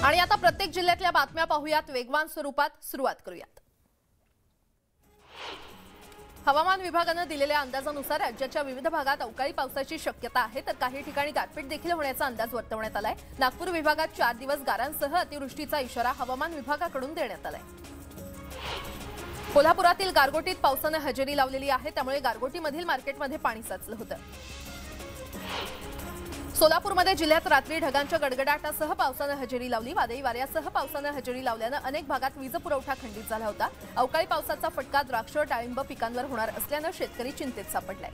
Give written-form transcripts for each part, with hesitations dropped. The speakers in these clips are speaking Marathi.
आणि आता प्रत्येक जिल्ह्यातल्या बातम्या पाहूयात वेगवान स्वरूपात। सुरुवात करूयात। हवामान विभागाने दिलेल्या अंदाजानुसार राज्याच्या विविध भागात अवकाळी पावसाची शक्यता आहे, तर काही ठिकाणी गारपीट देखील होण्याचा अंदाज वर्तवण्यात आलाय। नागपूर विभागात 4 दिवस गारांसह अतिवृष्टीचा इशारा हवामान विभागाकडून देण्यात आलाय। कोल्हापुरातील गारगोटीत पावसाने हजेरी लावलेली आहे, त्यामुळे गारगोटीमधील मार्केटमध्ये पाणी साचलं होतं। सोलापूरमध्ये जिल्ह्यात रात्री ढगांच्या गडगडाटासह पावसाने हजेरी लावली। वादळी वाऱ्यासह पावसाने हजेरी लावल्याने अनेक भागात वीज पुरवठा खंडित झाला होता। अवकाळी पावसाचा फटका द्राक्ष डाळिंब पिकांवर होणार असल्याने शेतकरी चिंतेत सापडलाय।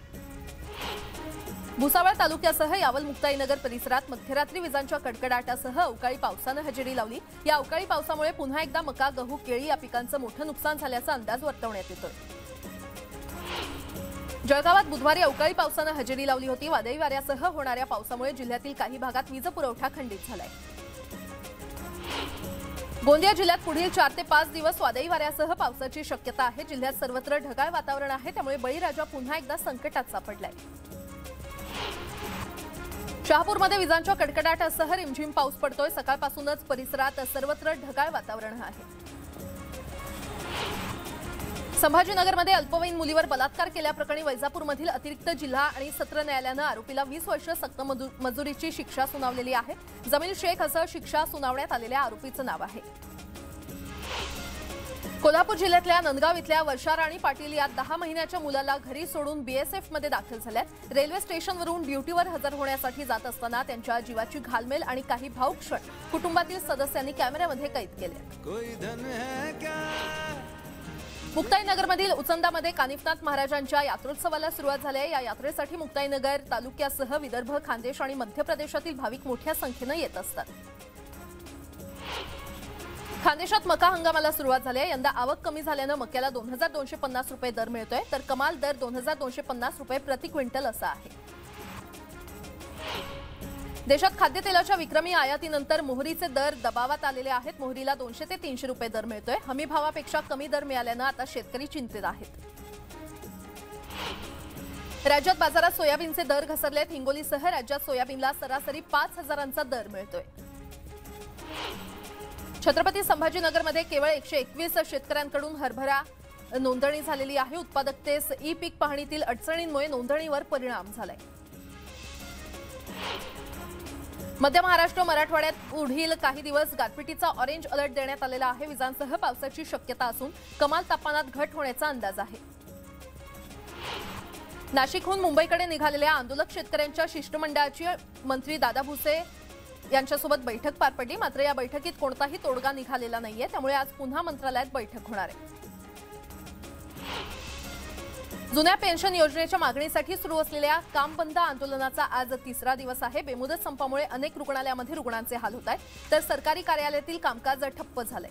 भुसावळ तालुक्यासह यावल मुक्ताईनगर परिसरात मध्यरात्री विजांच्या कडकडाटासह अवकाळी पावसाने हजेरी लावली। या अवकाळी पावसामुळे पुन्हा एकदा मका, गहू, केळी या पिकांचं मोठं नुकसान झाल्याचा अंदाज वर्तवण्यात येतोय। जळगावात बुधवारी अवकाळी पावसाने हजेरी लावली होती। वादळी वाऱ्यासह होणाऱ्या पावसामुळे जिल्ह्यातील काही भागात वीज पुरवठा खंडित झालाय। गोंदिया जिल्ह्यात पुढील 4 ते 5 दिवस वादळी वाऱ्यासह पावसाची शक्यता आहे। जिल्ह्यात सर्वत्र ढगाळ वातावरण आहे, त्यामुळे बळीराजा पुन्हा एकदा संकटात सापडलाय। शहापूरमध्ये विजांच्या कडकडाटासह रिमझिम पाऊस पडतोय। सकाळपासूनच परिसरात सर्वत्र ढगाळ वातावरण आहे। संभाजीनगरमध्ये अल्पवयीन मुलीवर बलात्कार केल्याप्रकरणी वैजापूरमधील अतिरिक्त जिल्हा आणि सत्र न्यायालयाने आरोपीला 20 वर्ष सक्त मजुरीची शिक्षा सुनावलेली आहे। जमील शेख असं शिक्षा सुनावण्यात आलेल्या आरोपीचं नाव आहे। कोल्हापूर जिल्ह्यातल्या नंदगाव इथल्या वर्षा राणी पाटील या 10 महिन्याच्या मुलाला घरी सोडून बीएसएफ मध्ये दाखल झाल्यात। रेल्वे स्टेशनवरून ड्युटीवर हजर होण्यासाठी जात असताना त्यांच्या जीवाची घालमेल आणि काही भावुक क्षण कुटुंबातील सदस्यांनी कॅमेऱ्यामध्ये कैद केले। मुक्ताईनगरमधील उचंदामध्ये कानिफनाथ महाराजांच्या यात्रोत्सवाला सुरुवात झाली आहे। या यात्रेसाठी मुक्ताईनगर तालुक्यासह विदर्भ, खानदेश आणि मध्य प्रदेशातील भाविक मोठ्या संख्येने येत असतात। खानदेशात मका हंगामाला सुरुवात झाली आहे। यंदा आवक कमी झाल्याने मक्याला 2250 रुपये दर मिळतोय, तर कमाल दर 2250 रुपये प्रति क्विंटल असा आहे। देशात खाद्यतेलाच्या विक्रमी आयातीनंतर मोहरीचे दर दबावात आलेले आहेत। मोहरीला 200 ते 300 रुपये दर मिळतोय। हमी भावापेक्षा कमी दर मिळाल्याने आता शेतकरी चिंतेत आहेत। राज्यात बाजारात सोयाबीनचे दर घसरलेत। हिंगोलीसह राज्यात सोयाबीनला सरासरी 5000चा दर मिळतोय। छत्रपती संभाजीनगरमध्ये केवळ 121 शेतकऱ्यांकडून हरभरा नोंदणी झालेली आहे। उत्पादकतेस ई पीक पाहणीतील अडचणींमुळे नोंदणीवर परिणाम झालाय। मध्य महाराष्ट्र, मराठवाड्यात पुढील काही दिवस गारपिटीचा ऑरेंज अलर्ट देण्यात आलेला आहे। विजांसह पावसाची शक्यता असून कमाल तापमानात घट होण्याचा अंदाज आहे। नाशिकहून मुंबईकडे निघालेल्या आंदोलक शेतकऱ्यांच्या शिष्टमंडळाची मंत्री दादा भुसे यांच्यासोबत बैठक पार पडली। मात्र या बैठकीत कोणताही तोडगा निघालेला नाहीये, त्यामुळे आज पुन्हा मंत्रालयात बैठक होणार आहे। जुन्या पेन्शन योजनेच्या मागणीसाठी सुरू असलेल्या काम बंद आंदोलनाचा आज 3रा दिवस आहे। बेमुदत संपामुळे अनेक रुग्णालयामध्ये रुग्णांचे हाल होत आहेत, तर सरकारी कार्यालयातील कामकाज ठप्प झालंय।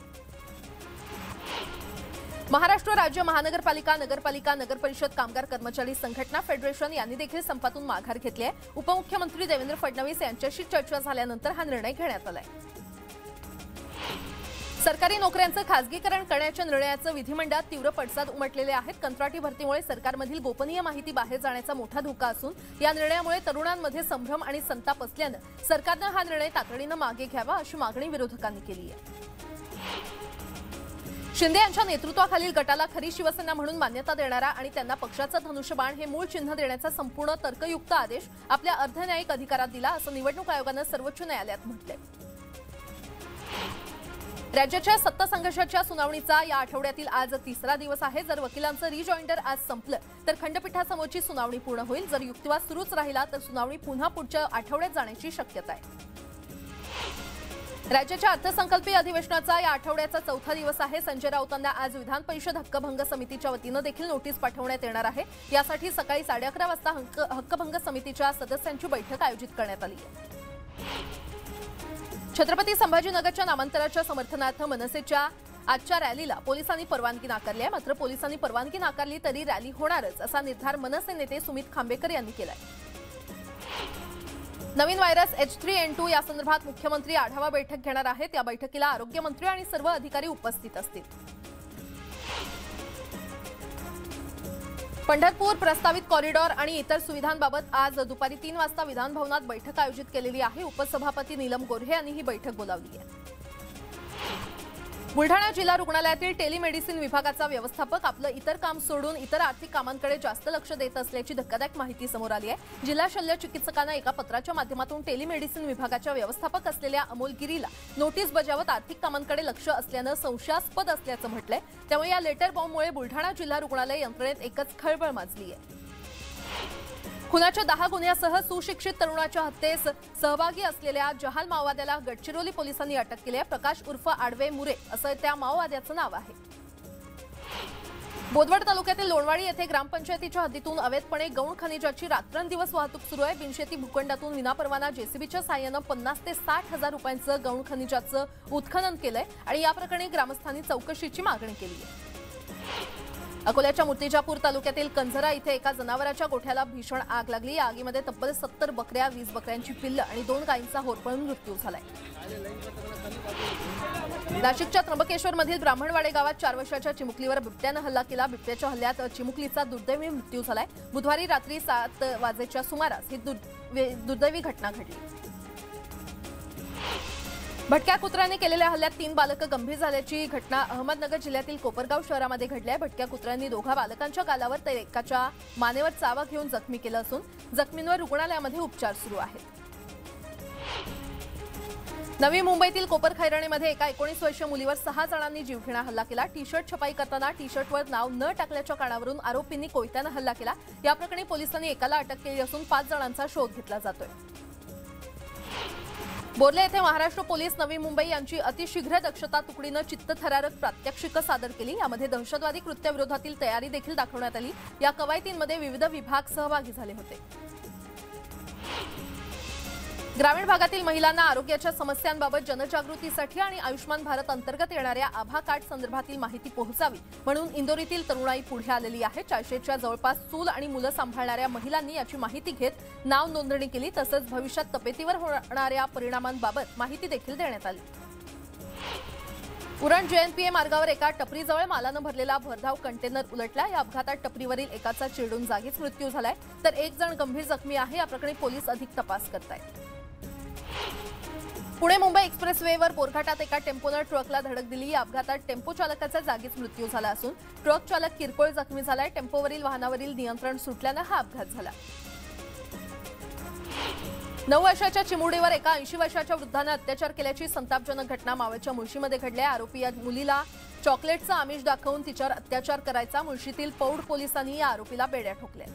महाराष्ट्र राज्य महानगरपालिका, नगरपालिका, नगरपरिषद कामगार कर्मचारी संघटना फेडरेशन यांनी देखील संपातून माघार घेतली आहे। उपमुख्यमंत्री देवेंद्र फडणवीस यांच्याशी चर्चा झाल्यानंतर हा निर्णय घेण्यात आलाय। सरकारी नोकऱ्यांचं खासगीकरण करण्याच्या निर्णयाचं विधिमंडळात तीव्र पडसाद उमटलेले आहेत। कंत्राटी भरतीमुळे सरकारमधील गोपनीय माहिती बाहेर जाण्याचा मोठा धोका असून या निर्णयामुळे तरुणांमध्ये संभ्रम आणि संताप असल्याने सरकारने हा निर्णय तातडीने मागे घ्यावा अशी मागणी विरोधकांनी केली आहे। शिंदे यांच्या नेतृत्वाखालील गटाला खरी शिवसेना म्हणून मान्यता देणारा आणि त्यांना पक्षाचं धनुष्यबाण हे मूळ चिन्ह देण्याचा संपूर्ण तर्कयुक्त आदेश आपल्या अर्धन्यायिक अधिकारात दिला असं निवडणूक आयोगाने सर्वोच्च न्यायालयात म्हटलंय। राज्याच्या सत्ता संघर्षाच्या सुनावणीचा या आठवड्यातील आज 3रा दिवस आहे। जर वकिलांचं रिजॉइंडर आज संपलं तर खंडपीठासमोरची सुनावणी पूर्ण होईल। जर युक्तिवाद सुरूच राहिला तर सुनावणी पुन्हा पुढच्या आठवड्यात जाण्याची शक्यता आहे। राज्याच्या अर्थसंकल्पीय अधिवेशनाचा या आठवड्याचा 4था दिवस आहे। संजय राऊतांना आज विधान परिषद हक्कभंग समितीच्या वतीने देखील नोटीस पाठवण्यात येणार आहे। यासाठी सकाळी 11:30 वाजता हक्कभंग समितीच्या सदस्यांची बैठक आयोजित करण्यात आली आहे। छत्रपती संभाजीनगरच्या नामांतराच्या समर्थनार्थ मनसेच्या आजच्या रॅलीला पोलिसांनी परवानगी नाकारली आहे। मात्र पोलिसांनी परवानगी नाकारली तरी रॅली होणारच असा निर्धार मनसे नेते सुमित खांबेकर यांनी केलाय। नवीन व्हायरस H3N2 या संदर्भात मुख्यमंत्री आढावा बैठक घेणार आहेत। या बैठकीला आरोग्यमंत्री आणि सर्व अधिकारी उपस्थित असतील। पंढरपूर प्रस्तावित कॉरिडॉर आणि इतर सुविधांबाबत आज दुपारी 3 वाजता विधान भवनात बैठक आयोजित केलेली आहे। उपसभापती नीलम गोऱ्हे यांनी ही बैठक बोलावली आहे। बुलढाणा जिल्हा रुग्णालयातील टेलिमेडिसिन विभागाचा व्यवस्थापक आपलं इतर काम सोडून इतर आर्थिक कामांकडे जास्त लक्ष देत असल्याची धक्कादायक माहिती समोर आली आहे। जिल्हा शल्य चिकित्सकांना एका पत्राच्या माध्यमातून टेलिमेडिसिन विभागाच्या व्यवस्थापक असलेल्या अमोल गिरीला नोटीस बजावत आर्थिक कामांकडे लक्ष असल्यानं संशयास्पद असल्याचं म्हटलंय। त्यामुळे या लेटर बॉम्बमुळे बुलढाणा जिल्हा रुग्णालय यंत्रणेत एकच खळबळ माजली आहे। खुनाच्या 10 गुन्ह्यासह सुशिक्षित तरुणाच्या हत्येस सहभागी असलेल्या जहाल माओवाद्याला गडचिरोली पोलिसांनी अटक केली आहे। प्रकाश उर्फ आडवे मुरे असं त्या माओवाद्याचं नाव आहे। बोदवड तालुक्यातील लोणवाडी येथे ग्रामपंचायतीच्या हद्दीतून अवैधपणे गौण खनिजाची रात्रंदिवस वाहतूक सुरू आहे। बिनशेती भूखंडातून विनापरवाना जेसीबीच्या साहाय्यानं 50 ते 60 हजार रुपयांचं गौण खनिजाचं उत्खनन केलंय आणि या प्रकरणी ग्रामस्थांनी चौकशीची मागणी केली आहे। अकोल्याच्या मूर्तिजापूर तालुक्यातील कंझरा इथे एका जनावराच्या गोठ्याला भीषण आग लागली। या आगीमध्ये तब्बल 70 बकऱ्या, 20 बकऱ्यांची पिल्लं आणि 2 गायींचा होरपळून मृत्यू झालाय। नाशिकच्या त्र्यंबकेश्वरमधील ब्राह्मणवाडे गावात 4 वर्षाच्या चिमुकलीवर बिबट्यानं हल्ला केला। बिबट्याच्या हल्ल्यात चिमुकलीचा दुर्दैवी मृत्यू झालाय। बुधवारी रात्री 7 वाजेच्या सुमारास ही दुर्दैवी घटना घडली। भटक्या कुत्र्याने केलेल्या हल्ल्यात 3 बालकं गंभीर झाल्याची घटना अहमदनगर जिल्ह्यातील कोपरगाव शहरामध्ये घडली आहे। भटक्या कुत्र्यांनी 2 बालकांच्या गालावर तर एकाच्या मानेवर चावा घेऊन जखमी केलं असून जखमींवर रुग्णालयामध्ये उपचार सुरू आहेत। नवी मुंबईतील कोपर खैराणेमध्ये एका 19 वर्षीय मुलीवर 6 जणांनी जीवघेणा हल्ला केला। टी-शर्ट छपाई करताना टी-शर्टवर नाव न टाकल्याच्या कारणावरून आरोपींनी कोयत्यानं हल्ला केला। या प्रकरणी पोलिसांनी एकाला अटक केली असून 5 जणांचा शोध घेतला जातोय। बोर्ले येथे महाराष्ट्र पोलीस नवी मुंबई यांची अतिशीघ्र दक्षता तुकडीनं चित्तथरारक प्रात्यक्षिकं सादर केली। यामध्ये दहशतवादी कृत्याविरोधातील तयारी देखील दाखवण्यात आली। या कवायतींमध्ये विविध विभाग सहभागी झाले होते। ग्रामीण भागातील महिलांना आरोग्याच्या समस्यांबाबत जनजागृतीसाठी आणि आयुष्मान भारत अंतर्गत येणाऱ्या आभा कार्ड संदर्भातील माहिती पोहोचावी म्हणून इंदोरीतील तरुणाई पुढे आलेली आहे। 400च्या जवळपास चूल आणि मुलं सांभाळणाऱ्या महिलांनी याची माहिती घेत नाव नोंदणी केली। तसंच भविष्यात तब्येतीवर होणाऱ्या परिणामांबाबत माहिती देखील देण्यात आली। उरण JNPA मार्गावर एका टपरीजवळ मालानं भरलेला भरधाव कंटेनर उलटला। या अपघातात टपरीवरील एकाचा चिरडून जागीच मृत्यू झालाय तर 1 जण गंभीर जखमी आहे। या प्रकरणी पोलीस अधिक तपास करतायत। पुणे मुंबई एक्सप्रेसवेवर बोरघाटात एका टेम्पोनं ट्रकला धडक दिली। या अपघातात टेम्पो चालकाचा जागीच मृत्यू झाला असून ट्रक चालक किरकोळ जखमी झालाय। टेम्पोवरील वाहनावरील नियंत्रण सुटल्यानं हा अपघात झाला। 9 वर्षाच्या चिमुरडीवर एका 80 वर्षाच्या वृद्धानं अत्याचार केल्याची संतापजनक घटना मावळच्या मुळशीमध्ये घडली आहे। आरोपी या मुलीला चॉकलेटचं आमिष दाखवून तिच्यावर अत्याचार करायचा। मुळशीतील पौड पोलिसांनी या आरोपीला बेड्या ठोकल्या।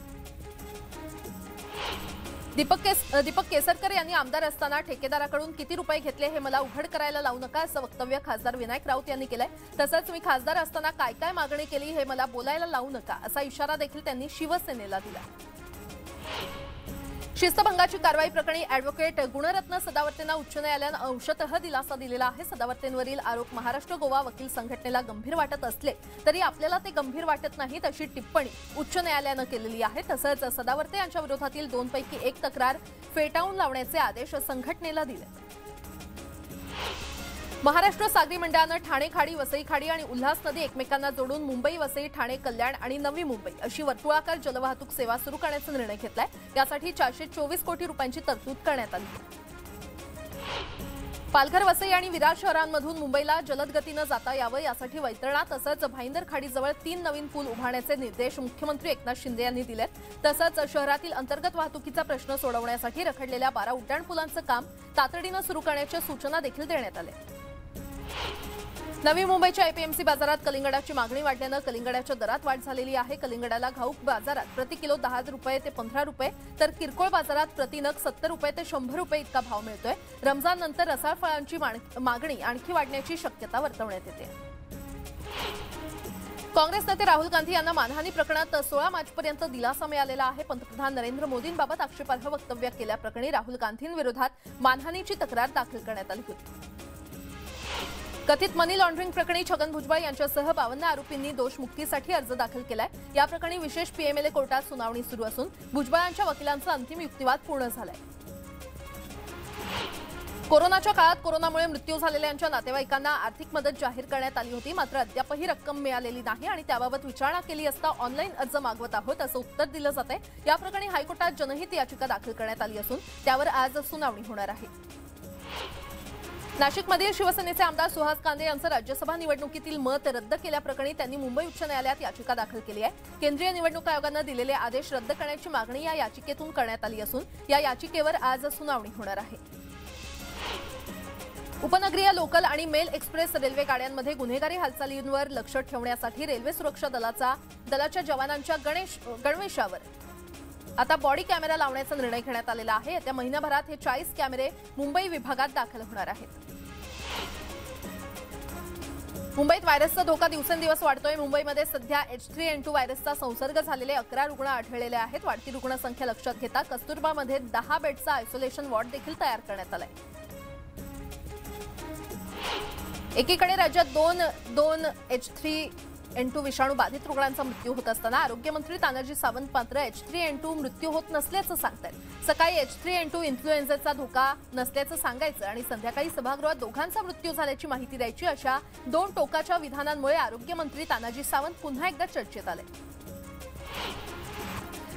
दीपक केसरकर यांनी आमदार असताना ठेकेदाराकडून किती रुपये घेतले हे मला उघड करायला लावू नका असं वक्तव्य खासदार विनायक राऊत यांनी केलंय। तसंच मी खासदार असताना काय काय मागणी केली हे मला बोलायला लावू नका असा इशारा देखील त्यांनी शिवसेनेला दिला। शिस्तभंगाची कारवाई प्रकरणी ॲडव्होकेट गुणरत्न सदावर्तेंना उच्च न्यायालयानं अंशतः दिलासा दिलेला आहे। सदावर्तेंवरील आरोप महाराष्ट्र गोवा वकील संघटनेला गंभीर वाटत असले तरी आपल्याला ते गंभीर वाटत नाहीत अशी टिप्पणी उच्च न्यायालयानं केलेली आहे। तसंच सदावर्ते यांच्या विरोधातील 2 पैकी 1 तक्रार फेटाळून लावण्याचे आदेश संघटनेला दिले। महाराष्ट्र सागरी मंडळानं ठाणे खाडी, वसई खाडी आणि उल्हास नदी एकमेकांना जोडून मुंबई, वसई, ठाणे, कल्याण आणि नवी मुंबई अशी वर्तुळाकार जलवाहतूक सेवा सुरू करण्याचा निर्णय घेतलाय। यासाठी 424 कोटी रुपयांची तरतूद करण्यात आली। पालघर, वसई आणि विरार शहरांमधून मुंबईला जलद गतीनं जाता यावं यासाठी वैतरणा तसंच भाईंदर खाडीजवळ 3 नवीन पूल उभारण्याचे निर्देश मुख्यमंत्री एकनाथ शिंदे यांनी दिलेत। तसंच शहरातील अंतर्गत वाहतुकीचा प्रश्न सोडवण्यासाठी रखडलेल्या 12 उड्डाणपुलांचं काम तातडीनं सुरू करण्याच्या सूचना देखील देण्यात आल्या। नवी मुंबईच्या APMC बाजारात कलिंगडाची मागणी वाढल्यानं कलिंगडाच्या दरात वाढ झालेली आहे। कलिंगडाला घाऊक बाजारात प्रति किलो 10 रुपये ते 15 रुपये तर किरकोळ बाजारात प्रति नग 70 रुपये ते 100 रुपये इतका भाव मिळतोय। रमजान नंतर रसाळ फळांची मागणी आणखी वाढण्याची शक्यता वर्तवण्यात येते। काँग्रेस नेते राहुल गांधी यांना मानहानी प्रकरणात 16 मार्चपर्यंत दिलासा मिळालेला आहे। पंतप्रधान नरेंद्र मोदींबाबत आक्षेपार्ह वक्तव्य केल्याप्रकरणी राहुल गांधींविरोधात मानहानीची तक्रार दाखल करण्यात आली होती। कथित मनी लॉन्ड्रिंग प्रकरणी छगन भुजबळ यांच्यासह 52 आरोपींनी दोषमुक्तीसाठी अर्ज दाखल केलाय। या प्रकरणी विशेष PMLA कोर्टात सुनावणी सुरू असून भुजबळांच्या वकिलांचा अंतिम युक्तिवाद पूर्ण झालाय। कोरोनाच्या काळात कोरोनामुळे मृत्यू झालेल्यांच्या नातेवाईकांना आर्थिक मदत जाहीर करण्यात आली होती। मात्र अद्यापही रक्कम मिळालेली नाही आणि त्याबाबत विचारणा केली असता ऑनलाईन अर्ज मागवत आहोत असं उत्तर दिलं जातंय। या प्रकरणी हायकोर्टात जनहित याचिका दाखल करण्यात आली असून त्यावर आज सुनावणी होणार आहे। नाशिकमधील शिवसेनेचे आमदार सुहास कांदे यांचं राज्यसभा निवडणुकीतील मत रद्द केल्याप्रकरणी त्यांनी मुंबई उच्च न्यायालयात याचिका दाखल केली आहे। केंद्रीय निवडणूक आयोगाने दिलेले आदेश रद्द करण्याची मागणी या याचिकेतून करण्यात आली असून या याचिकेवर आज सुनावणी होणार आहे। उपनगरीय लोकल आणि मेल एक्सप्रेस रेल्वे गाड्यांमध्ये गुन्हेगारी हालचालींवर लक्ष ठेवण्यासाठी रेल्वे सुरक्षा दलाच्या जवानांच्या गणवेशावर आता बॉडी कॅमेरा लावण्याचा निर्णय घेण्यात आलेला आहे। येत्या महिनाभरात हे 40 कॅमेरे मुंबई विभागात दाखल होणार आहेत। मुंबईत व्हायरसचा धोका दिवसेंदिवस वाढतोय। मुंबईमध्ये सध्या H3N2 व्हायरसचा संसर्ग झालेले 11 रुग्ण आढळलेले आहेत। वाढती रुग्णसंख्या लक्षात घेता कस्तुरबामध्ये 10 बेडचा आयसोलेशन वॉर्ड देखील तयार करण्यात आलाय। एकीकडे राज्यात दोन H3N2 विषाणू बाधित रुग्णांचा मृत्यू होत असताना आरोग्यमंत्री तानाजी सावंत मात्र H3N2 मृत्यू होत नसल्याचं सांगतात। सकाळी H3N2 इन्फ्लुएन्झाचा धोका नसल्याचं सांगायचं आणि संध्याकाळी सभागृहात दोघांचा मृत्यू झाल्याची माहिती द्यायची, अशा दोन टोकाच्या विधानांमुळे आरोग्यमंत्री तानाजी सावंत पुन्हा एकदा चर्चेत आले।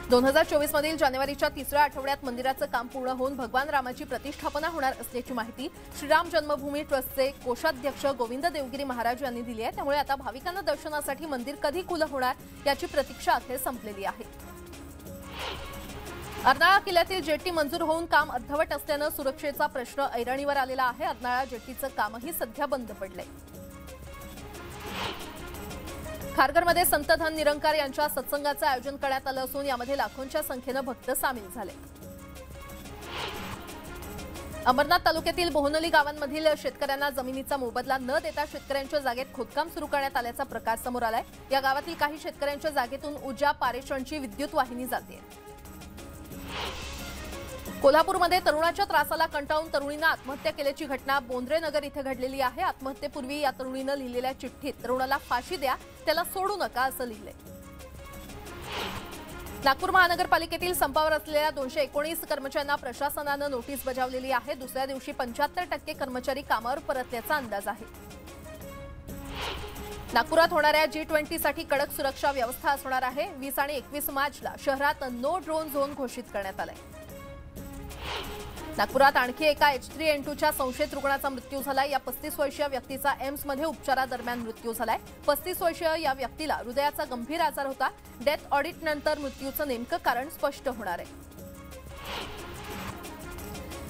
2024 मधील जानेवारीच्या तिसऱ्या आठवड्यात मंदिराचं काम पूर्ण होऊन भगवान रामाची प्रतिष्ठापना होणार असल्याची माहिती श्रीराम जन्मभूमी ट्रस्टचे कोषाध्यक्ष गोविंद देवगिरी महाराज यांनी दिली आहे। त्यामुळे आता भाविकांना दर्शनासाठी मंदिर कधी खुलं होणार याची प्रतीक्षा अखेर संपलेली आहे। अर्नाळा किल्ल्यातील जेट्टी मंजूर होऊन काम अर्धवट असल्यानं सुरक्षेचा प्रश्न ऐरणीवर आलेला आहे। अर्नाळा जेट्टीचं कामही सध्या बंद पडलंय। खारघरमध्ये संत धन निरंकार यांच्या सत्संगाचं आयोजन करण्यात आलं असून यामध्ये लाखोंच्या संख्येनं भक्त सामील झाले। अंबरनाथ तालुक्यातील बोहनली गावांमधील शेतकऱ्यांना जमिनीचा मोबदला न देता शेतकऱ्यांच्या जागेत खोदकाम सुरू करण्यात आल्याचा प्रकार समोर आलाय। या गावातील काही शेतकऱ्यांच्या जागेतून ऊर्जा पारेषणची विद्युत वाहिनी जाते। कोल्हापूरमध्ये तरुणाच्या त्रासाला कंटाळून तरुणीनं आत्महत्या केल्याची घटना बोंद्रे नगर इथे घडलेली आहे। आत्महत्येपूर्वी या तरुणीनं लिहिलेल्या चिठ्ठीत तरुणाला फाशी द्या, त्याला सोडू नका असं लिहिलंय। नागपूर महानगरपालिकेतील संपावर असलेल्या 219 कर्मचाऱ्यांना प्रशासनानं नोटीस बजावलेली आहे। दुसऱ्या दिवशी 75% कर्मचारी कामावर परतल्याचा अंदाज आहे। नागपुरात होणाऱ्या G20 साठी कडक सुरक्षा व्यवस्था असणार आहे। 20 आणि 21 मार्चला शहरात नो ड्रोन झोन घोषित करण्यात आलाय। नागपुरात आणखी एका H3N2च्या संशयित रुग्णाचा मृत्यू झालाय। या 35 वर्षीय व्यक्तीचा एम्समध्ये उपचारादरम्यान मृत्यू झालाय। 35 वर्षीय या व्यक्तीला हृदयाचा गंभीर आजार होता। डेथ ऑडिट नंतर मृत्यूचं नेमकं कारण स्पष्ट होणार आहे।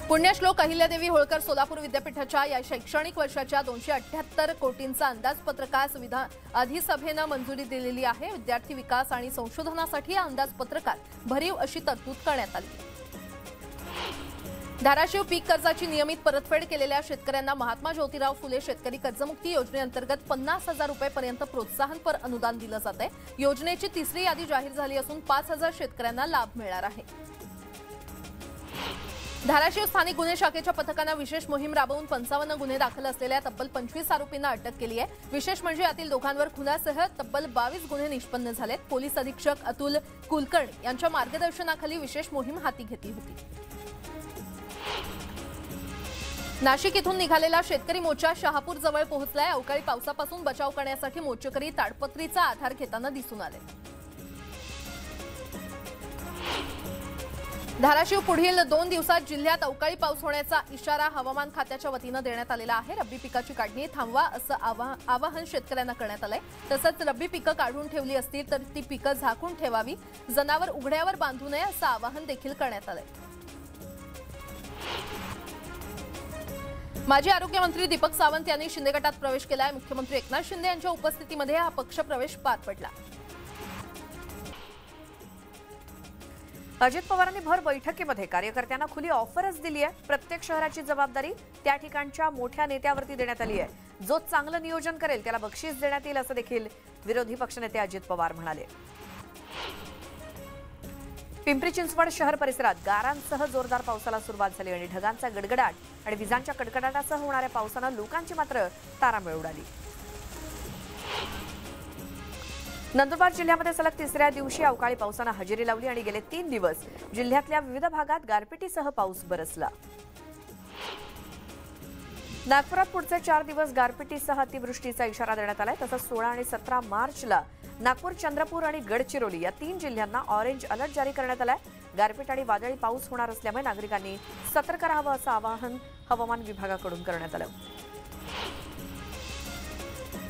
पुण्यश्लोक अहिल्यादेवी होळकर सोलापूर विद्यापीठाच्या या शैक्षणिक वर्षाच्या 278 कोटींचा अंदाजपत्रकास अधिसभेनं मंजुरी दिलेली आहे। विद्यार्थी विकास आणि संशोधनासाठी या अंदाजपत्रकात भरीव अशी तरतूद करण्यात आली। धाराशिव पीक कर्जाची नियमित परतफेड केलेल्या शेतकऱ्यांना महात्मा ज्योतिराव फुले शेतकरी कर्जमुक्ती योजनेअंतर्गत 50,000 रुपयांपर्यंत प्रोत्साहनपर अनुदान दिलं जातंय। योजनेची तिसरी यादी जाहीर झाली असून 5,000 शेतकऱ्यांना लाभ मिळणार आहे। धाराशिव स्थानिक गुन्हे शाखेच्या पथकानं विशेष मोहीम राबवून 55 गुन्हे दाखल असलेल्या तब्बल 25 आरोपींना अटक केली आहे। विशेष म्हणजे यातील दोघांवर खुनासह तब्बल 22 गुन्हे निष्पन्न झालेत। पोलीस अधीक्षक अतुल कुलकर्णी यांच्या मार्गदर्शनाखाली विशेष मोहीम हाती घेतली होती। नाशिक इथून निघालेला शेतकरी मोर्चा शहापूर जवळ पोहोचलाय। अवकाळी पावसापासून बचाव करण्यासाठी मोर्चेकरी ताडपत्रीचा आधार घेताना दिसून आले। धाराशिव पुढील 2 दिवसात जिल्ह्यात अवकाळी पाऊस होण्याचा इशारा हवामान खात्याच्या वतीनं देण्यात आलेला आहे। रब्बी पिकाची काढणी थांबवा असं आवाहन शेतकऱ्यांना करण्यात आलंय। तसंच रब्बी पिकं काढून ठेवली असतील तर ती पिकं झाकून ठेवावी, जनावर उघड्यावर बांधू नये असं आवाहन देखील करण्यात आलंय। माजी आरोग्यमंत्री दीपक सावंत यांनी शिंदे गटात प्रवेश केलाय। मुख्यमंत्री एकनाथ शिंदे यांच्या उपस्थितीमध्ये हा पक्षप्रवेश पार पडला। अजित पवारांनी भर बैठकीमध्ये कार्यकर्त्यांना खुली ऑफरच दिली आहे। प्रत्येक शहराची जबाबदारी त्या ठिकाणच्या मोठ्या नेत्यावरती देण्यात आली आहे। जो चांगलं नियोजन करेल त्याला बक्षीस देण्यात येईल असं देखील विरोधी पक्षनेते अजित पवार म्हणाले। पिंपरी चिंचवड शहर परिसरात गारांसह जोरदार पावसाला सुरुवात झाली आणि ढगांचा गडगडाट आणि विजांच्या कडकडाटासह होणाऱ्या पावसानं लोकांची मात्र तारांबळ उडाली। नंदुरबार जिल्ह्यामध्ये सलग तिसऱ्या दिवशी अवकाळी पावसानं हजेरी लावली आणि गेले 3 दिवस जिल्ह्यातल्या विविध भागात गारपिटीसह पाऊस बरसला। नागपुरात पुढचे 4 दिवस गारपिटीसह अतिवृष्टीचा इशारा देण्यात आलाय। तसंच 16 आणि 17 मार्चला नागपूर, चंद्रपूर आणि गडचिरोली या 3 जिल्ह्यांना ऑरेंज अलर्ट जारी करण्यात आलाय। गारपीट आणि वादळी पाऊस होणार असल्यामुळे नागरिकांनी सतर्क राहावं असं आवाहन हवामान विभागाकडून करण्यात आलं.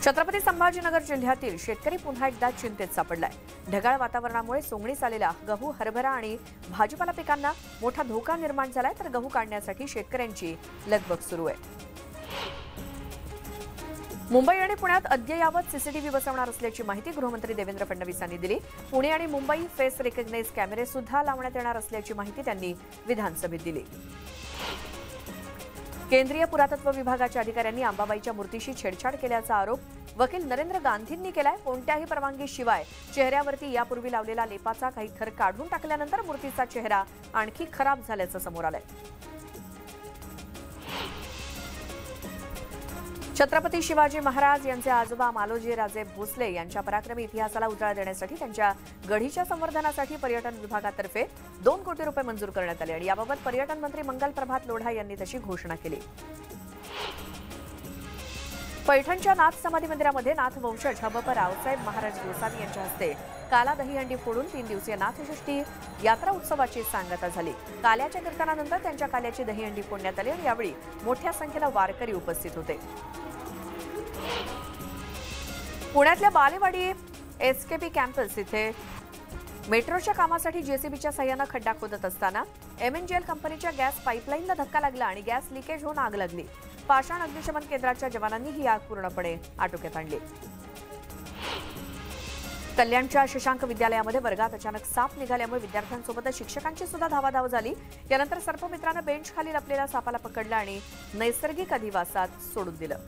छत्रपती संभाजीनगर जिल्ह्यातील शेतकरी पुन्हा एकदा चिंतेत सापडलाय. ढगाळ वातावरणामुळे सोंगणीस आलेल्या गहू, हरभरा आणि भाजीपाला पिकांना मोठा धोका निर्माण झालाय, तर गहू काढण्यासाठी शेतकऱ्यांची लगबग सुरू आहे. मुंबई आणि पुण्यात अद्ययावत सीसीटीव्ही बसवणार असल्याची माहिती गृहमंत्री देवेंद्र फडणवीस यांनी दिली. पुणे आणि मुंबई फेस रेकग्नाइज कॅमेरे सुद्धा लावण्यात येणार असल्याची माहिती त्यांनी विधानसभेत दिली. केंद्रीय पुरातत्व विभागाच्या अधिकाऱ्यांनी अंबाबाईच्या मूर्तीशी छेडछाड केल्याचा आरोप वकील नरेंद्र गांधींनी केलाय. कोणत्याही परवानगीशिवाय चेहऱ्यावरती यापूर्वी लावलेला लेपाचा काही थर काढून टाकल्यानंतर मूर्तीचा चेहरा आणखी खराब झाल्याचं समोर आलंय. छत्रपती शिवाजी महाराज यांचे आजोबा मालोजी राजे भोसले यांच्या पराक्रमी इतिहासाला उजाळा देण्यासाठी त्यांच्या गढीच्या संवर्धनासाठी पर्यटन विभागातर्फे 2 कोटी रुपये मंजूर करण्यात आले आणि याबाबत पर्यटन मंत्री मंगल प्रभात लोढा यांनी तशी घोषणा केली. पैठणच्या नाथ समाधी मंदिरामध्ये नाथ वंशज हबप रावसाहेब महाराज गोसावी यांच्या हस्ते काला दहीहंडी फोडून 3 दिवसीय नाथषष्ठी यात्रा उत्सवाची सांगता झाली. काल्याच्या कीर्तनानंतर त्यांच्या काल्याची दहीहंडी फोडण्यात आली आणि यावेळी मोठ्या संख्येनं वारकरी उपस्थित होते. पुण्यातल्या बालेवाडी एसकेपी कॅम्पस इथे मेट्रोच्या कामासाठी जेसीबीच्या साह्यानं खड्डा खोदत असताना एमएनजीएल कंपनीच्या गॅस पाईपलाईनला धक्का लागला आणि गॅस लिकेज होऊन आग लागली. पाषाण अग्निशमन केंद्राच्या जवानांनी ही आग पूर्णपणे आटोक्यात आणली. कल्याणच्या शशांक विद्यालयामध्ये वर्गात अचानक साप निघाल्यामुळे विद्यार्थ्यांसोबतच शिक्षकांची सुद्धा धावाधाव झाली. यानंतर सर्पमित्रानं बेंच खाली लपलेल्या सापाला पकडलं आणि नैसर्गिक अधिवासात सोडून दिलं.